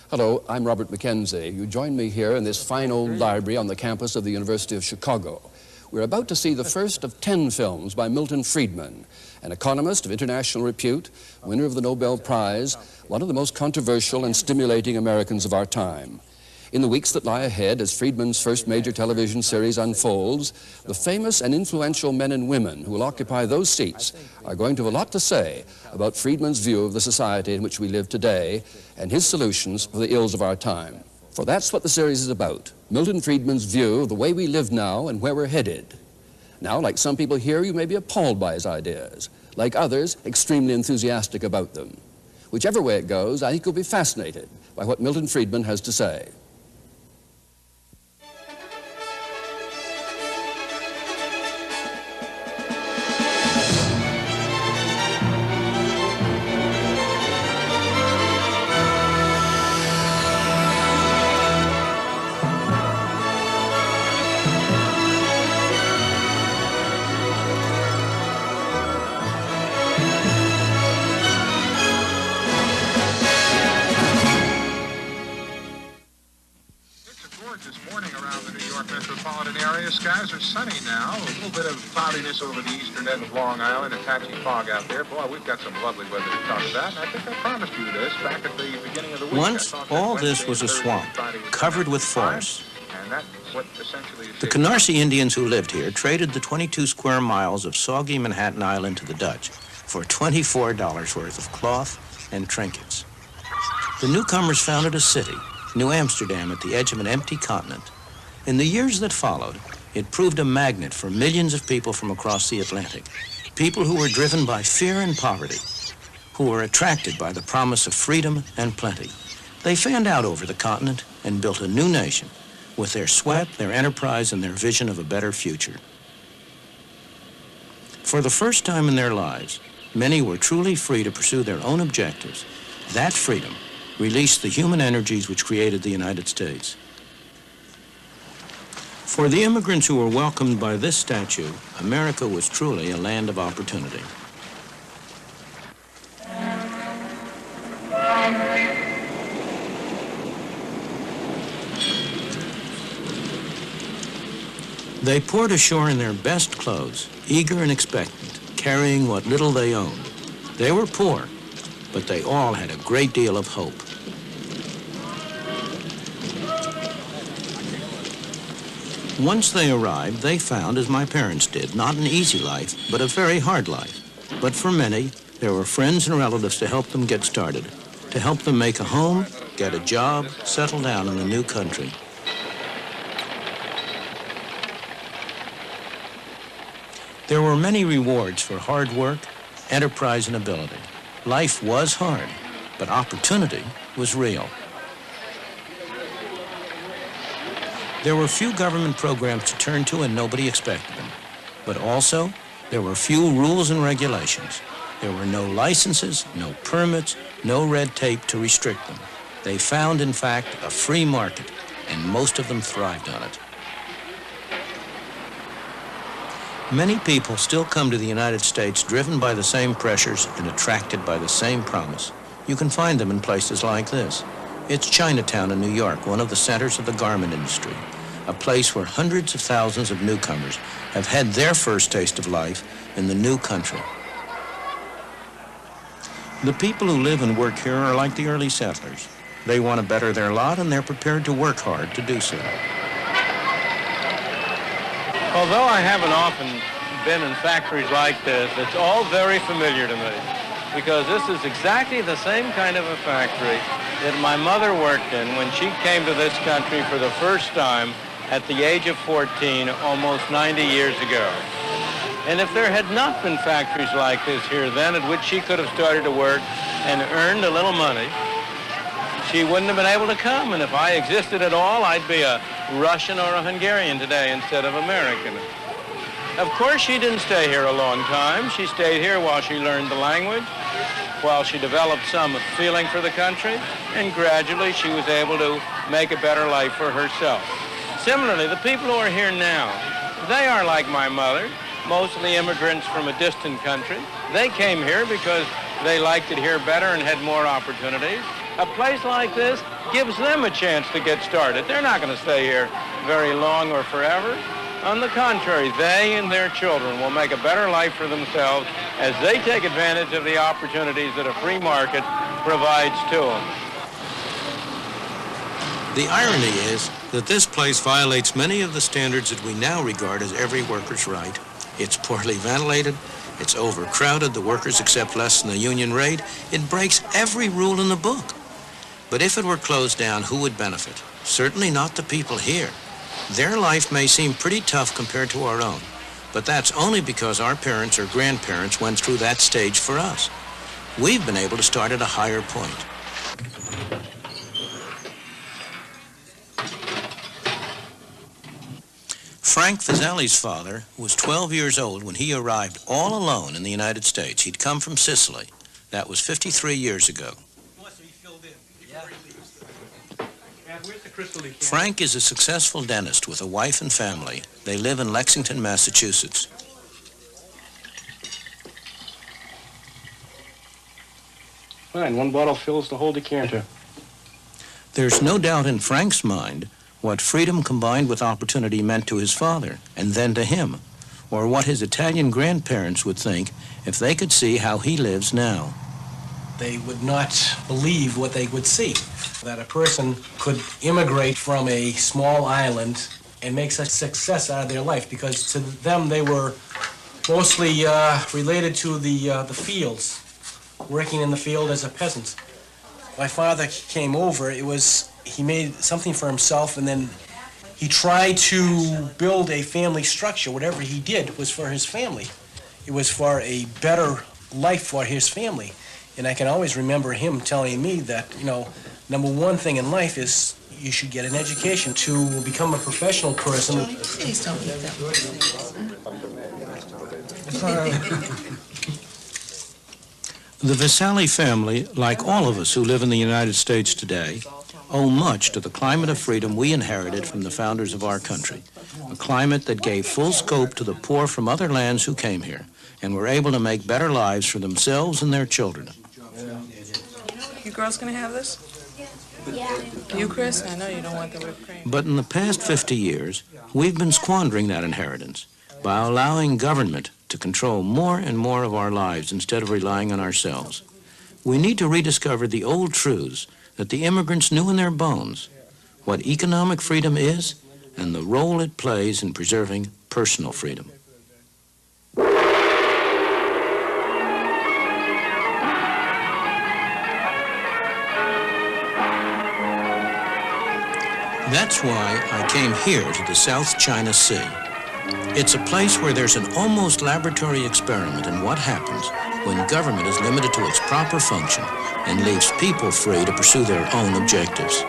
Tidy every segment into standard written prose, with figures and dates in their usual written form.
Hello, I'm Robert Mackenzie. You join me here in this fine old library on the campus of the University of Chicago. We're about to see the first of 10 films by Milton Friedman, an economist of international repute, winner of the Nobel Prize, one of the most controversial and stimulating Americans of our time. In the weeks that lie ahead, as Friedman's first major television series unfolds, the famous and influential men and women who will occupy those seats are going to have a lot to say about Friedman's view of the society in which we live today and his solutions for the ills of our time. For that's what the series is about, Milton Friedman's view of the way we live now and where we're headed. Now, like some people here, you may be appalled by his ideas. Like others, extremely enthusiastic about them. Whichever way it goes, I think you'll be fascinated by what Milton Friedman has to say. Skies are sunny now, a little bit of cloudiness over the eastern end of Long Island, a patchy fog out there. Boy, we've got some lovely weather to talk about, and I think I promised you this back at the beginning of the week. Once, all this was a swamp, covered with forests. The Canarsie Indians who lived here traded the 22 square miles of soggy Manhattan Island to the Dutch for $24 worth of cloth and trinkets. The newcomers founded a city, New Amsterdam, at the edge of an empty continent. In the years that followed, it proved a magnet for millions of people from across the Atlantic, people who were driven by fear and poverty, who were attracted by the promise of freedom and plenty. They fanned out over the continent and built a new nation with their sweat, their enterprise, and their vision of a better future. For the first time in their lives, many were truly free to pursue their own objectives. That freedom released the human energies which created the United States. For the immigrants who were welcomed by this statue, America was truly a land of opportunity. They poured ashore in their best clothes, eager and expectant, carrying what little they owned. They were poor, but they all had a great deal of hope. Once they arrived, they found, as my parents did, not an easy life, but a very hard life. But for many, there were friends and relatives to help them get started, to help them make a home, get a job, settle down in the new country. There were many rewards for hard work, enterprise, and ability. Life was hard, but opportunity was real. There were few government programs to turn to and nobody expected them. But also, there were few rules and regulations. There were no licenses, no permits, no red tape to restrict them. They found, in fact, a free market, and most of them thrived on it. Many people still come to the United States driven by the same pressures and attracted by the same promise. You can find them in places like this. It's Chinatown in New York, one of the centers of the garment industry, a place where hundreds of thousands of newcomers have had their first taste of life in the new country. The people who live and work here are like the early settlers. They want to better their lot, and they're prepared to work hard to do so. Although I haven't often been in factories like this, it's all very familiar to me, because this is exactly the same kind of a factory that my mother worked in when she came to this country for the first time at the age of 14, almost 90 years ago. And if there had not been factories like this here then, at which she could have started to work and earned a little money, she wouldn't have been able to come. And if I existed at all, I'd be a Russian or a Hungarian today instead of American. Of course, she didn't stay here a long time. She stayed here while she learned the language, while she developed some feeling for the country, and gradually she was able to make a better life for herself. Similarly, the people who are here now, they are like my mother, mostly immigrants from a distant country. They came here because they liked it here better and had more opportunities. A place like this gives them a chance to get started. They're not going to stay here very long or forever. On the contrary, they and their children will make a better life for themselves as they take advantage of the opportunities that a free market provides to them. The irony is that this place violates many of the standards that we now regard as every worker's right. It's poorly ventilated, it's overcrowded, the workers accept less than the union rate. It breaks every rule in the book. But if it were closed down, who would benefit? Certainly not the people here. Their life may seem pretty tough compared to our own, but that's only because our parents or grandparents went through that stage for us. We've been able to start at a higher point. Frank Fazeli's father was 12 years old when he arrived all alone in the United States. He'd come from Sicily. That was 53 years ago. Frank is a successful dentist with a wife and family. They live in Lexington, Massachusetts. Fine, one bottle fills the whole decanter. There's no doubt in Frank's mind what freedom combined with opportunity meant to his father, and then to him, or what his Italian grandparents would think if they could see how he lives now. They would not believe what they would see, that a person could immigrate from a small island and make such success out of their life, because to them they were mostly related to the fields, working in the field as a peasant. My father came over, he made something for himself, and then he tried to build a family structure. Whatever he did was for his family. It was for a better life for his family. And I can always remember him telling me that, number one thing in life is you should get an education to become a professional person. Please don't eat that. The Vasali family, like all of us who live in the United States today, owe much to the climate of freedom we inherited from the founders of our country, a climate that gave full scope to the poor from other lands who came here and were able to make better lives for themselves and their children. You girls gonna have this? Yeah. You, Chris? I know you don't want the whipped cream. But in the past 50 years, we've been squandering that inheritance by allowing government to control more and more of our lives instead of relying on ourselves. We need to rediscover the old truths that the immigrants knew in their bones, what economic freedom is and the role it plays in preserving personal freedom. That's why I came here to the South China Sea. It's a place where there's an almost laboratory experiment in what happens when government is limited to its proper function and leaves people free to pursue their own objectives.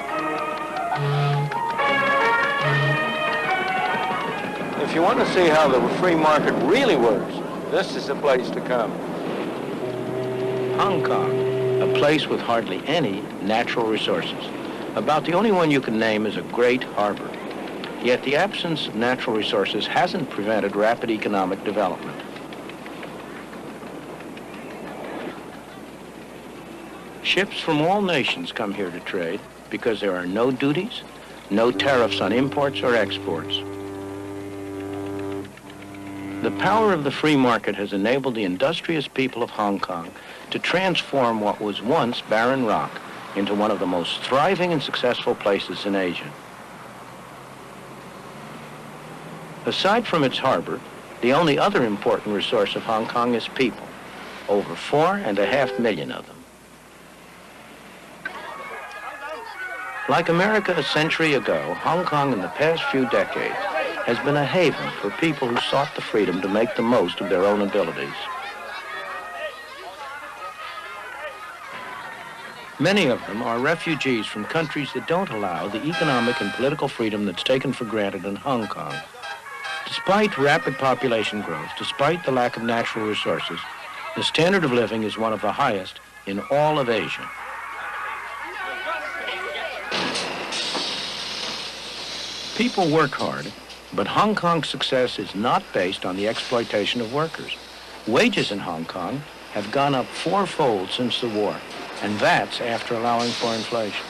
If you want to see how the free market really works, this is the place to come. Hong Kong, a place with hardly any natural resources. About the only one you can name is a great harbor. Yet the absence of natural resources hasn't prevented rapid economic development. Ships from all nations come here to trade because there are no duties, no tariffs on imports or exports. The power of the free market has enabled the industrious people of Hong Kong to transform what was once barren rock into one of the most thriving and successful places in Asia. Aside from its harbor, the only other important resource of Hong Kong is people, over 4.5 million of them. Like America a century ago, Hong Kong in the past few decades has been a haven for people who sought the freedom to make the most of their own abilities. Many of them are refugees from countries that don't allow the economic and political freedom that's taken for granted in Hong Kong. Despite rapid population growth, despite the lack of natural resources, the standard of living is one of the highest in all of Asia. People work hard, but Hong Kong's success is not based on the exploitation of workers. Wages in Hong Kong have gone up 4-fold since the war, and that's after allowing for inflation.